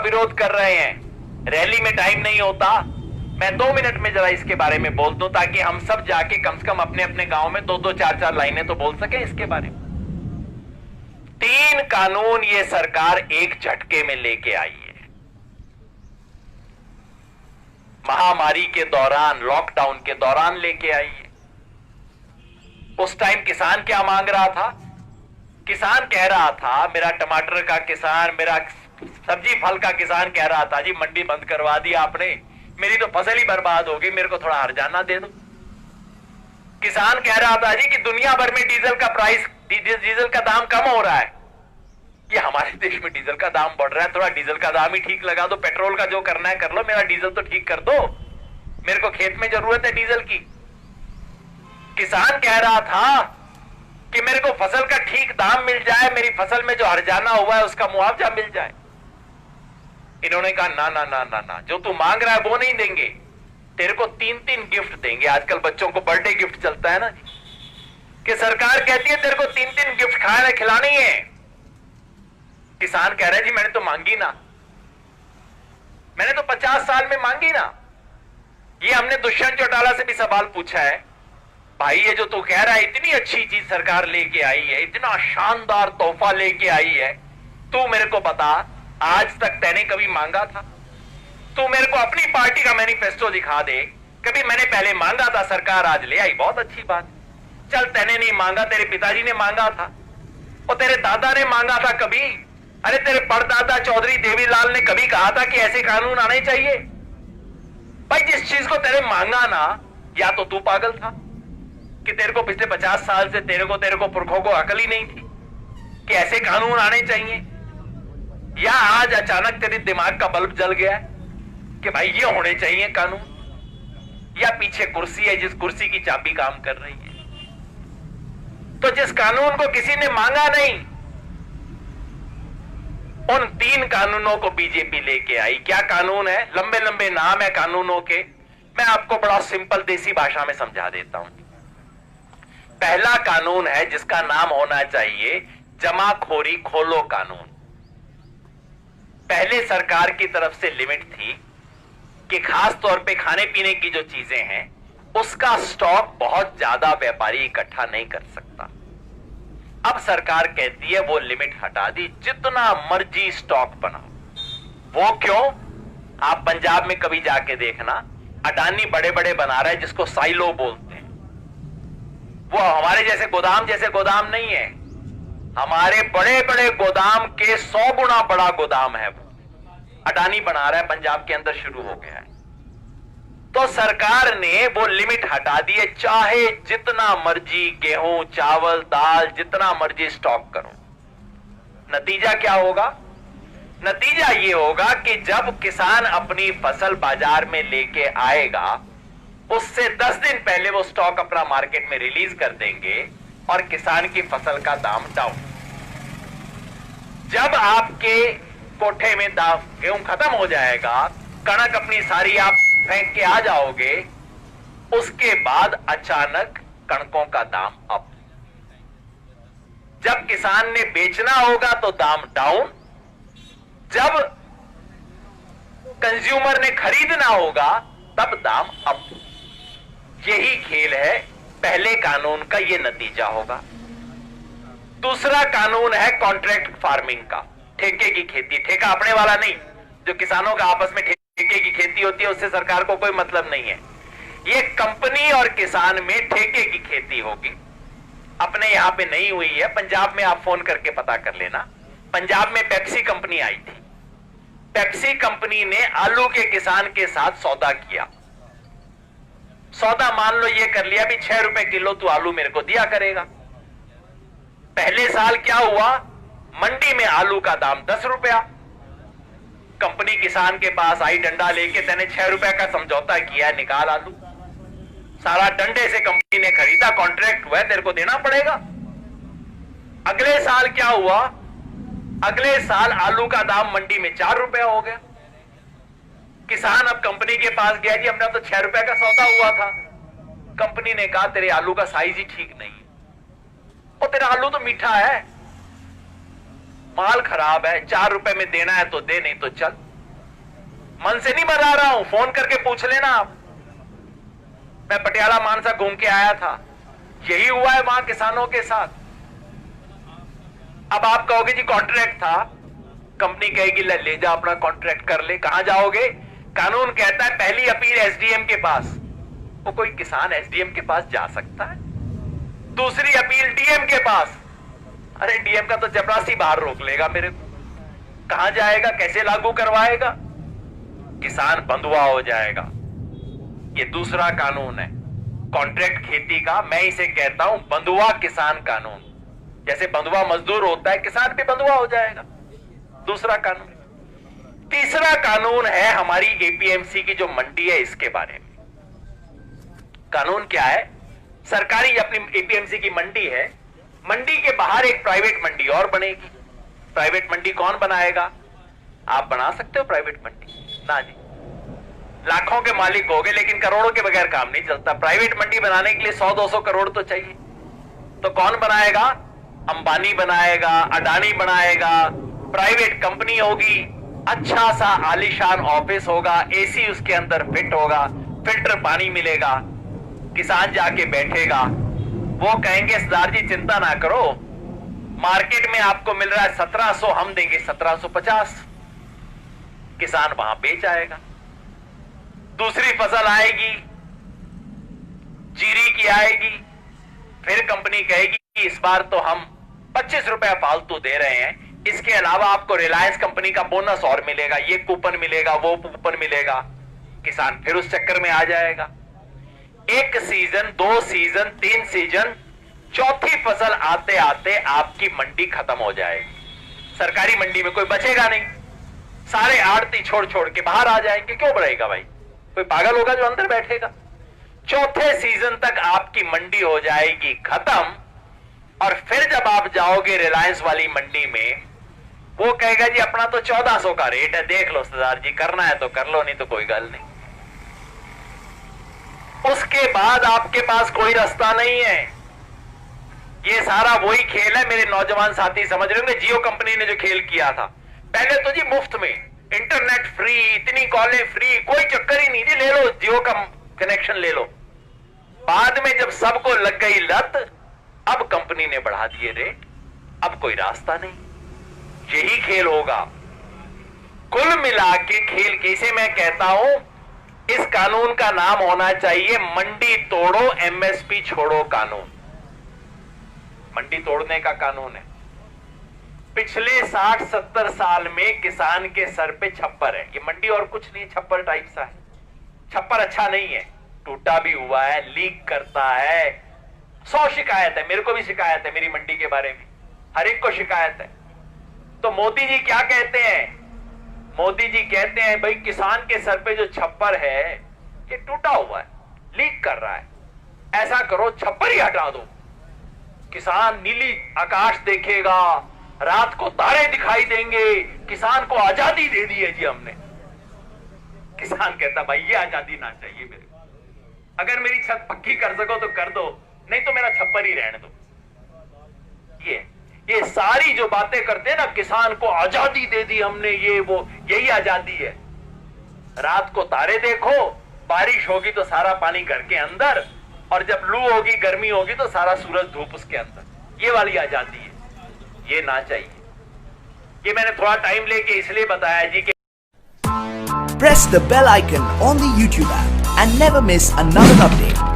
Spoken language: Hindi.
विरोध कर रहे हैं। रैली में टाइम नहीं होता, मैं 2 मिनट में जरा इसके बारे में बोल दूं ताकि हम सब जाके कम से कम अपने अपने गांव में 2-2 4-4 लाइनें तो बोल सके इसके बारे में। 3 कानून ये सरकार एक झटके में लेके आई है। महामारी के दौरान, लॉकडाउन के दौरान लेके आई है। उस टाइम किसान क्या मांग रहा था? किसान कह रहा था, मेरा टमाटर का किसान, मेरा सब्जी फल का किसान कह रहा था, जी मंडी बंद करवा दी आपने, मेरी तो फसल ही बर्बाद हो गई, मेरे को थोड़ा हर्जाना दे दो। किसान कह रहा था जी कि दुनिया भर में डीजल का प्राइस, डीजल का दाम कम हो रहा है, ये हमारे देश में डीजल का दाम बढ़ रहा है, थोड़ा डीजल का दाम ही ठीक लगा दो, पेट्रोल का जो करना है कर लो, मेरा डीजल तो ठीक कर दो, मेरे को खेत में जरूरत है डीजल की। किसान कह रहा था कि मेरे को फसल का ठीक दाम मिल जाए, मेरी फसल में जो हर्जाना हुआ है उसका मुआवजा मिल जाए। इन्होंने कहा ना ना ना ना ना, जो तू मांग रहा है वो नहीं देंगे, तेरे को 3-3 गिफ्ट देंगे। आजकल बच्चों को बर्थडे गिफ्ट चलता है ना, कि सरकार कहती है तेरे को 3-3 गिफ्ट खाना खिलानी है। किसान कह रहे हैं जी मैंने तो मांगी ना, मैंने तो 50 साल में मांगी ना। ये हमने दुष्यंत चौटाला से भी सवाल पूछा है, भाई ये जो तू कह रहा है इतनी अच्छी चीज सरकार लेके आई है, इतना शानदार तोहफा लेके आई है, तू मेरे को बता आज तक तैने कभी मांगा था? तू मेरे को अपनी पार्टी का मैनिफेस्टो दिखा दे, कभी मैंने पहले मांगा था सरकार आज ले आई, बहुत अच्छी बात। चल तैने नहीं मांगा, तेरे पिताजी ने मांगा था और तेरे दादा ने मांगा था कभी? अरे तेरे परदादा चौधरी देवीलाल ने कभी कहा था कि ऐसे कानून आने चाहिए? भाई जिस चीज को तेरे मांगा ना, या तो तू पागल था कि तेरे को पिछले 50 साल से तेरे को पुरखों को अकल ही नहीं थी कि ऐसे कानून आने चाहिए, या आज अचानक तेरे दिमाग का बल्ब जल गया है कि भाई ये होने चाहिए कानून, या पीछे कुर्सी है जिस कुर्सी की चाबी काम कर रही है। तो जिस कानून को किसी ने मांगा नहीं, उन 3 कानूनों को बीजेपी लेके आई। क्या कानून है? लंबे लंबे नाम है कानूनों के, मैं आपको बड़ा सिंपल देसी भाषा में समझा देता हूं। पहला कानून है जिसका नाम होना चाहिए जमाखोरी खोलो कानून। पहले सरकार की तरफ से लिमिट थी कि खास तौर पे खाने पीने की जो चीजें हैं उसका स्टॉक बहुत ज्यादा व्यापारी इकट्ठा नहीं कर सकता। अब सरकार कहती है वो लिमिट हटा दी, जितना मर्जी स्टॉक बनाओ। वो क्यों? आप पंजाब में कभी जाके देखना, अडानी बड़े बड़े बना रहा है जिसको साइलो बोलते हैं। वो हमारे जैसे गोदाम नहीं है, हमारे बड़े बड़े गोदाम के 100 गुना बड़ा गोदाम है। वो अडानी बना रहा है, पंजाब के अंदर शुरू हो गया है। तो सरकार ने वो लिमिट हटा दी है, चाहे जितना मर्जी गेहूं चावल दाल जितना मर्जी स्टॉक करो। नतीजा क्या होगा? नतीजा ये होगा कि जब किसान अपनी फसल बाजार में लेके आएगा, उससे 10 दिन पहले वो स्टॉक अपना मार्केट में रिलीज कर देंगे और किसान की फसल का दाम डाउन। जब आपके कोठे में गेहूं खत्म हो जाएगा, कणक अपनी सारी आप फेंक के आ जाओगे, उसके बाद अचानक कणकों का दाम अप। जब किसान ने बेचना होगा तो दाम डाउन, जब कंज्यूमर ने खरीदना होगा तब दाम अप। यही खेल है, पहले कानून का ये नतीजा होगा। दूसरा कानून है कॉन्ट्रैक्ट फार्मिंग का, ठेके की खेती। ठेका अपने वाला नहीं, जो किसानों का आपस में ठेके की खेती होती है उससे सरकार को कोई मतलब नहीं है। ये कंपनी और किसान में ठेके की खेती होगी। अपने यहां पे नहीं हुई है, पंजाब में आप फोन करके पता कर लेना। पंजाब में पेप्सी कंपनी आई थी। पेप्सी कंपनी ने आलू के किसान के साथ सौदा किया। सौदा मान लो ये कर लिया भी 6 रुपए किलो तू आलू मेरे को दिया करेगा। पहले साल क्या हुआ, मंडी में आलू का दाम 10 रुपया। कंपनी किसान के पास आई डंडा लेके, तेने 6 रुपए का समझौता किया, निकाल आलू। सारा डंडे से कंपनी ने खरीदा, कॉन्ट्रैक्ट हुआ, तेरे को देना पड़ेगा। अगले साल क्या हुआ, अगले साल आलू का दाम मंडी में 4 रुपया हो गया। किसान अब कंपनी के पास गया, जी अपना तो 6 रुपए का सौदा हुआ था। कंपनी ने कहा तेरे आलू का साइज ही ठीक नहीं है, और तेरा आलू तो मीठा है, माल खराब है, 4 रुपए में देना है तो दे, नहीं तो चल। मन से नहीं बता रहा हूं, फोन करके पूछ लेना आप। मैं पटियाला मानसा घूम के आया था, यही हुआ है वहां किसानों के साथ। अब आप कहोगे जी कॉन्ट्रैक्ट था, कंपनी कहेगी ले जा अपना कॉन्ट्रैक्ट कर ले। कहां जाओगे? कानून कहता है पहली अपील एसडीएम के पास। वो कोई किसान एसडीएम के पास जा सकता है? दूसरी अपील डीएम के पास। अरे डीएम का तो चपरासी बाहर रोक लेगा मेरे को। कहां जाएगा? कैसे लागू करवाएगा? किसान बंधुआ हो जाएगा। ये दूसरा कानून है कॉन्ट्रैक्ट खेती का। मैं इसे कहता हूं बंधुआ किसान कानून। जैसे बंधुआ मजदूर होता है, किसान भी बंधुआ हो जाएगा। दूसरा कानून। तीसरा कानून है हमारी एपीएमसी की जो मंडी है, इसके बारे में। कानून क्या है? सरकारी अपनी एपीएमसी की मंडी है, मंडी के बाहर एक प्राइवेट मंडी और बनेगी। प्राइवेट मंडी कौन बनाएगा? आप बना सकते हो प्राइवेट मंडी? ना जी, लाखों के मालिक हो गए, लेकिन करोड़ों के बगैर काम नहीं चलता। प्राइवेट मंडी बनाने के लिए 100-200 करोड़ तो चाहिए। तो कौन बनाएगा? अंबानी बनाएगा, अडानी बनाएगा। प्राइवेट कंपनी होगी, अच्छा सा आलीशान ऑफिस होगा, एसी उसके अंदर फिट होगा, फिल्टर पानी मिलेगा। किसान जाके बैठेगा, वो कहेंगे सरदार जी चिंता ना करो, मार्केट में आपको मिल रहा है 1700, हम देंगे 1750। किसान वहां बेच आएगा। दूसरी फसल आएगी, जीरी की आएगी, फिर कंपनी कहेगी इस बार तो हम 25 रुपए फालतू दे रहे हैं, इसके अलावा आपको रिलायंस कंपनी का बोनस और मिलेगा, ये कूपन मिलेगा, वो कूपन मिलेगा। किसान फिर उस चक्कर में आ जाएगा। एक सीजन, 2 सीजन, 3 सीजन, चौथी फसल आते आते आपकी मंडी खत्म हो जाएगी। सरकारी मंडी में कोई बचेगा नहीं, सारे आड़ती छोड़ छोड़ के बाहर आ जाएंगे। क्यों बढ़ेगा भाई? कोई पागल होगा जो अंदर बैठेगा? चौथे सीजन तक आपकी मंडी हो जाएगी खत्म, और फिर जब आप जाओगे रिलायंस वाली मंडी में, वो कहेगा जी अपना तो 1400 का रेट है, देख लो सरदार जी, करना है तो कर लो, नहीं तो कोई गल नहीं। उसके बाद आपके पास कोई रास्ता नहीं है। ये सारा वही खेल है, मेरे नौजवान साथी समझ रहे होंगे, जियो कंपनी ने जो खेल किया था। पहले तो जी मुफ्त में इंटरनेट फ्री, इतनी कॉलें फ्री, कोई चक्कर ही नहीं जी, ले लो जियो का कनेक्शन ले लो। बाद में जब सबको लग गई लत, अब कंपनी ने बढ़ा दिए रेट, अब कोई रास्ता नहीं। यही खेल होगा। कुल मिला के खेल कैसे मैं कहता हूं, इस कानून का नाम होना चाहिए मंडी तोड़ो एमएसपी छोड़ो कानून। मंडी तोड़ने का कानून है। पिछले 60-70 साल में किसान के सर पे छप्पर है। ये मंडी और कुछ नहीं, छप्पर टाइप सा है। छप्पर अच्छा नहीं है, टूटा भी हुआ है, लीक करता है। 100 शिकायत है, मेरे को भी शिकायत है मेरी मंडी के बारे में, हर एक को शिकायत है। तो मोदी जी क्या कहते हैं? मोदी जी कहते हैं भाई किसान के सर पे जो छप्पर है ये टूटा हुआ है, लीक कर रहा है, ऐसा करो छप्पर ही हटा दो। किसान नीली आकाश देखेगा, रात को तारे दिखाई देंगे, किसान को आजादी दे दी है जी हमने। किसान कहता भाई ये आजादी ना चाहिए मेरे को, अगर मेरी छत पक्की कर सको तो कर दो, नहीं तो मेरा छप्पर ही रहने दो। ये सारी जो बातें करते हैं ना, किसान को आजादी दे दी हमने, ये वो, यही आजादी है। रात को तारे देखो, बारिश होगी तो सारा पानी घर के अंदर, और जब लू होगी, गर्मी होगी तो सारा सूरज धूप उसके अंदर। ये वाली आजादी है, ये ना चाहिए। ये मैंने थोड़ा टाइम लेके इसलिए बताया जी कि press the bell icon on the YouTube app and never miss another update.